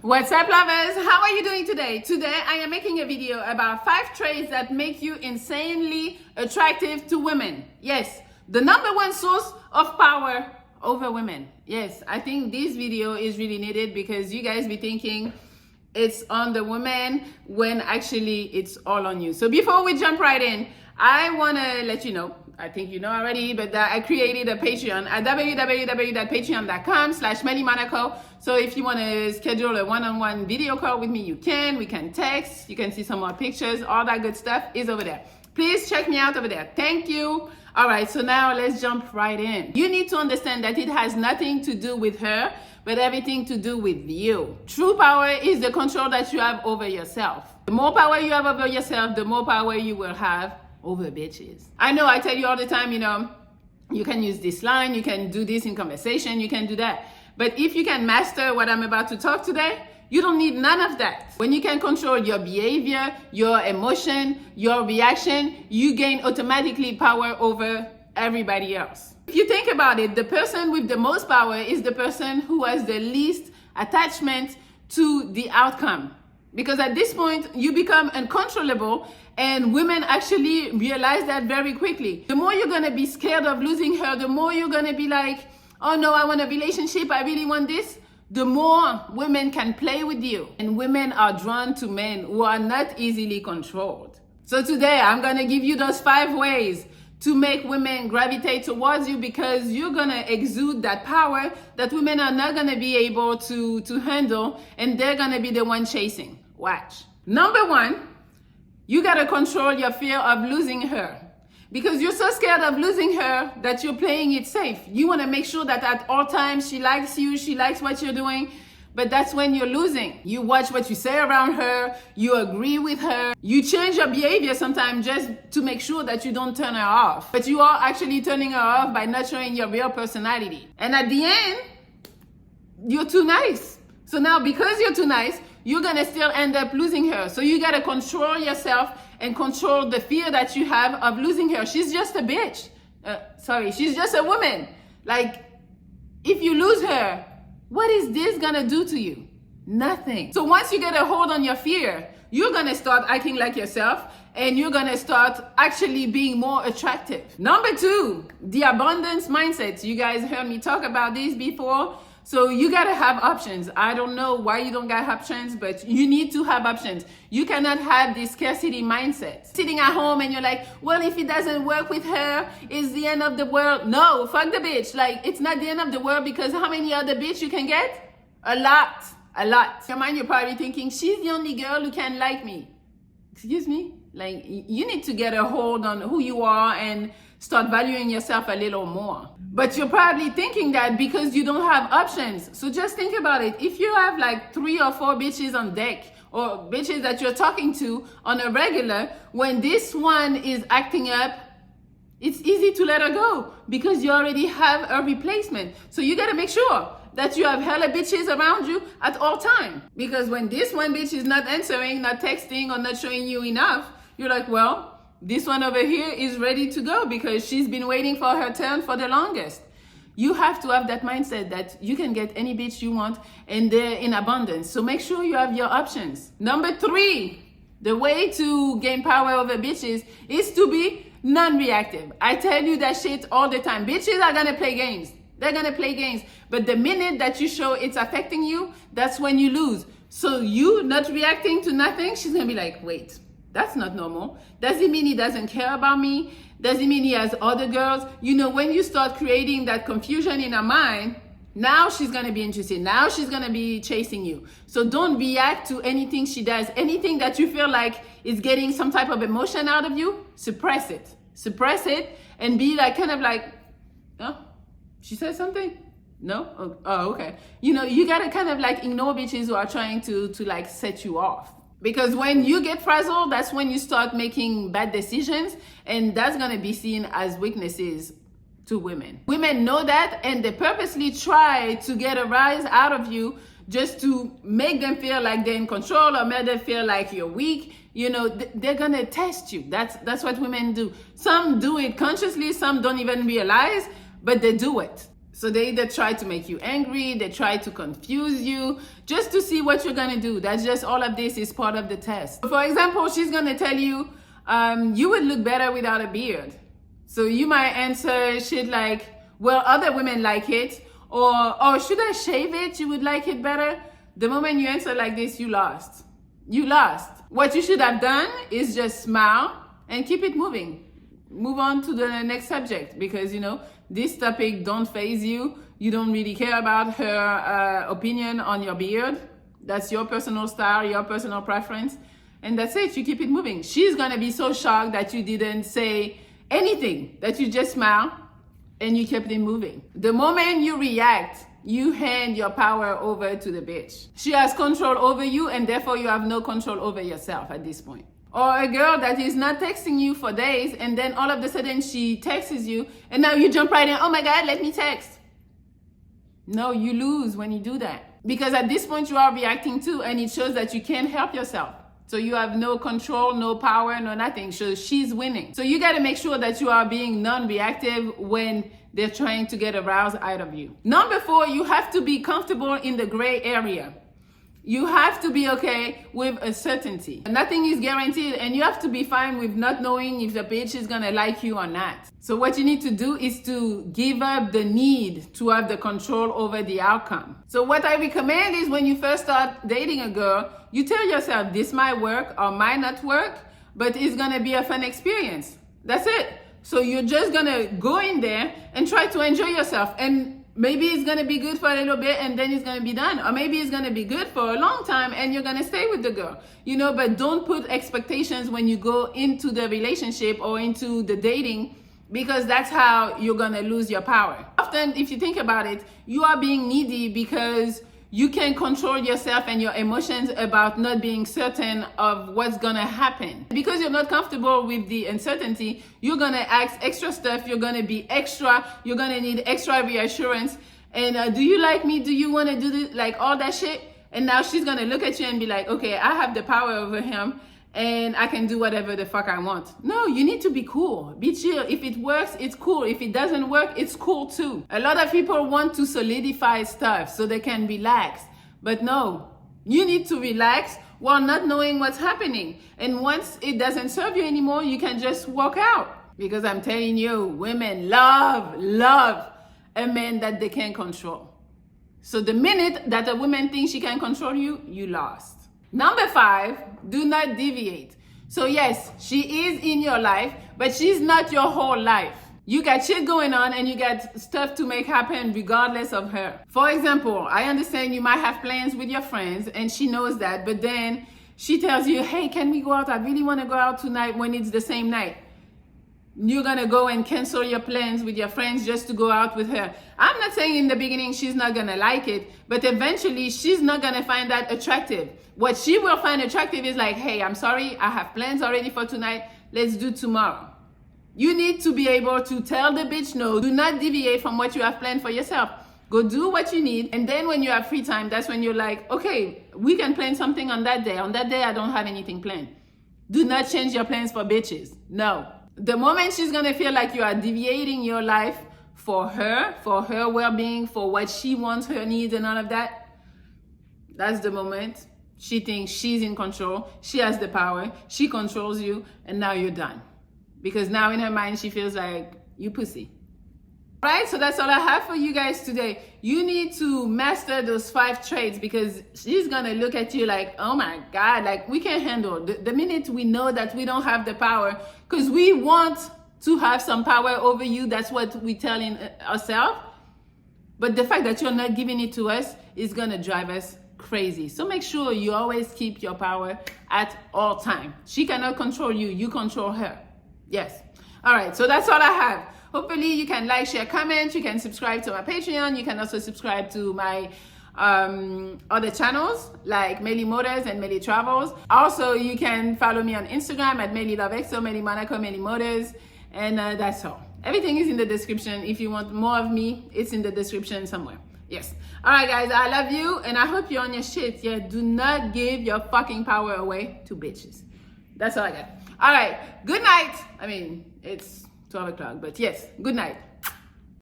What's up, lovers? How are you doing today? Today I am making a video about 5 traits that make you insanely attractive to women. Yes, the #1 source of power over women. Yes, I think this video is really needed because you guys be thinking it's on the woman when actually it's all on you. So before we jump right in, I want to let you know, I think you know already, but that I created a Patreon at www.patreon.com/Melli Monaco. So if you want to schedule a one-on-one video call with me, you can. We can text. You can see some more pictures. All that good stuff is over there. Please check me out over there. Thank you. All right, so now let's jump right in. You need to understand that it has nothing to do with her, but everything to do with you. True power is the control that you have over yourself. The more power you have over yourself, the more power you will have over bitches. I know I tell you all the time, you can use this line, you can do this in conversation, you can do that. But if you can master what I'm about to talk today, you don't need none of that. When you can control your behavior, your emotion, your reaction, you gain automatically power over everybody else. If you think about it, the person with the most power is the person who has the least attachment to the outcome. Because at this point, you become uncontrollable, and women actually realize that very quickly. The more you're gonna be scared of losing her, the more you're gonna be like, oh no, I want a relationship, I really want this, the more women can play with you. And women are drawn to men who are not easily controlled. So today, I'm gonna give you those 5 ways to make women gravitate towards you, because you're gonna exude that power that women are not gonna be able to handle, and they're gonna be the one chasing. Watch. #1, you gotta control your fear of losing her, because you're so scared of losing her that you're playing it safe. You wanna make sure that at all times she likes you, she likes what you're doing, but that's when you're losing. You watch what you say around her, you agree with her, you change your behavior sometimes just to make sure that you don't turn her off. But you are actually turning her off by not showing your real personality. And at the end, you're too nice. So now because you're too nice, you're gonna still end up losing her. So you gotta control yourself and control the fear that you have of losing her. She's just a bitch. She's just a woman. Like, if you lose her, what is this gonna do to you? Nothing. So once you get a hold on your fear, you're gonna start acting like yourself, and you're gonna start actually being more attractive. #2, the abundance mindset. You guys heard me talk about this before. So you gotta have options. I don't know why you don't got options, but you need to have options. You cannot have this scarcity mindset. Sitting at home and you're like, well, if it doesn't work with her, it's the end of the world. No, fuck the bitch. Like, it's not the end of the world, because how many other bitch you can get? A lot. In your mind, you're probably thinking, she's the only girl who can like me. Excuse me? Like, you need to get a hold on who you are and start valuing yourself a little more. But you're probably thinking that because you don't have options. So just think about it. If you have like 3 or 4 bitches on deck, or bitches that you're talking to on a regular, when this one is acting up, it's easy to let her go because you already have a replacement. So you gotta make sure that you have hella bitches around you at all time. Because when this one bitch is not answering, not texting, or not showing you enough, you're like, well, this one over here is ready to go because she's been waiting for her turn for the longest. You have to have that mindset that you can get any bitch you want, and they're in abundance. So make sure you have your options. #3, the way to gain power over bitches is to be non-reactive. I tell you that shit all the time. Bitches are gonna play games. They're gonna play games. But the minute that you show it's affecting you, that's when you lose. So you not reacting to nothing, she's gonna be like, wait, that's not normal. Does it mean he doesn't care about me? Does it mean he has other girls? When you start creating that confusion in her mind, now she's gonna be interested. Now she's gonna be chasing you. So don't react to anything she does. Anything that you feel like is getting some type of emotion out of you, suppress it. Suppress it and be like, kind of like, oh, she said something? No? Oh, okay. You gotta kind of like ignore bitches who are trying to like set you off. Because when you get frazzled, that's when you start making bad decisions, and that's gonna be seen as weaknesses to women. Women know that, and they purposely try to get a rise out of you just to make them feel like they're in control, or make them feel like you're weak. They're gonna test you. That's what women do. Some do it consciously, some don't even realize, but they do it. So they either try to make you angry, they try to confuse you, just to see what you're gonna do. That's just all of this is part of the test. For example, she's gonna tell you, you would look better without a beard. So you might answer shit like, well, other women like it, or should I shave it? You would like it better. The moment you answer like this, you lost. You lost. What you should have done is just smile and keep it moving. Move on to the next subject, because this topic don't faze you. You don't really care about her opinion on your beard. That's your personal style, your personal preference, and that's it. You keep it moving. She's gonna be so shocked that you didn't say anything, that you just smile and you kept it moving. The moment you react, you hand your power over to the bitch. She has control over you, and therefore you have no control over yourself at this point. Or a girl that is not texting you for days, and then all of a sudden she texts you, and now you jump right in, oh my God, let me text. No, you lose when you do that. Because at this point you are reacting too, and it shows that you can't help yourself. So you have no control, no power, no nothing. So she's winning. So you gotta make sure that you are being non-reactive when they're trying to get aroused out of you. Number 4, you have to be comfortable in the gray area. You have to be okay with uncertainty. Nothing is guaranteed, and you have to be fine with not knowing if the bitch is gonna like you or not. So what you need to do is to give up the need to have the control over the outcome. So what I recommend is when you first start dating a girl, you tell yourself this might work or might not work, but it's gonna be a fun experience. That's it. So you're just gonna go in there and try to enjoy yourself. And maybe it's gonna be good for a little bit and then it's gonna be done. Or maybe it's gonna be good for a long time and you're gonna stay with the girl. But don't put expectations when you go into the relationship or into the dating, because that's how you're gonna lose your power. Often, if you think about it, you are being needy because you can control yourself and your emotions about not being certain of what's gonna happen. Because you're not comfortable with the uncertainty, you're gonna ask extra stuff, you're gonna be extra, you're gonna need extra reassurance. And do you like me? Do you wanna do this? Like all that shit. And now she's gonna look at you and be like, okay, I have the power over him and I can do whatever the fuck I want. No, you need to be cool, be chill. If it works, it's cool. If it doesn't work, it's cool too. A lot of people want to solidify stuff so they can relax. But no, you need to relax while not knowing what's happening. And once it doesn't serve you anymore, you can just walk out. Because I'm telling you, women love a man that they can control. So the minute that a woman thinks she can control you, you lost. Number 5, do not deviate. So yes, she is in your life, but she's not your whole life. You got shit going on and you got stuff to make happen regardless of her. For example, I understand you might have plans with your friends and she knows that, but then she tells you, hey, can we go out? I really want to go out tonight, when it's the same night. You're gonna go and cancel your plans with your friends just to go out with her. I'm not saying in the beginning she's not gonna like it, but eventually she's not gonna find that attractive. What she will find attractive is like, hey, I'm sorry, I have plans already for tonight, let's do tomorrow. You need to be able to tell the bitch no. Do not deviate from what you have planned for yourself. Go do what you need, and then when you have free time, that's when you're like, okay, we can plan something on that day. On that day, I don't have anything planned. Do not change your plans for bitches. No. The moment she's gonna feel like you are deviating your life for her well-being, for what she wants, her needs and all of that, that's the moment she thinks she's in control, she has the power, she controls you, and now you're done. Because now in her mind, she feels like, you pussy. Right, so that's all I have for you guys today. You need to master those 5 traits, because she's gonna look at you like, oh my God, like we can't handle. The minute we know that we don't have the power, because we want to have some power over you, that's what we telling ourselves. But the fact that you're not giving it to us is gonna drive us crazy. So make sure you always keep your power at all time. She cannot control you, you control her. Yes. All right, so that's all I have. Hopefully you can like, share, comment. You can subscribe to my Patreon. You can also subscribe to my other channels like Melli Motors and Melli Travels. Also, you can follow me on Instagram at Melli Lovexo, Melli Monaco, Melli Motors. And that's all. Everything is in the description. If you want more of me, it's in the description somewhere. Yes. All right, guys. I love you. And I hope you're on your shit. Yeah, do not give your fucking power away to bitches. That's all I got. All right. Good night. I mean, it's 12 o'clock, but yes, good night.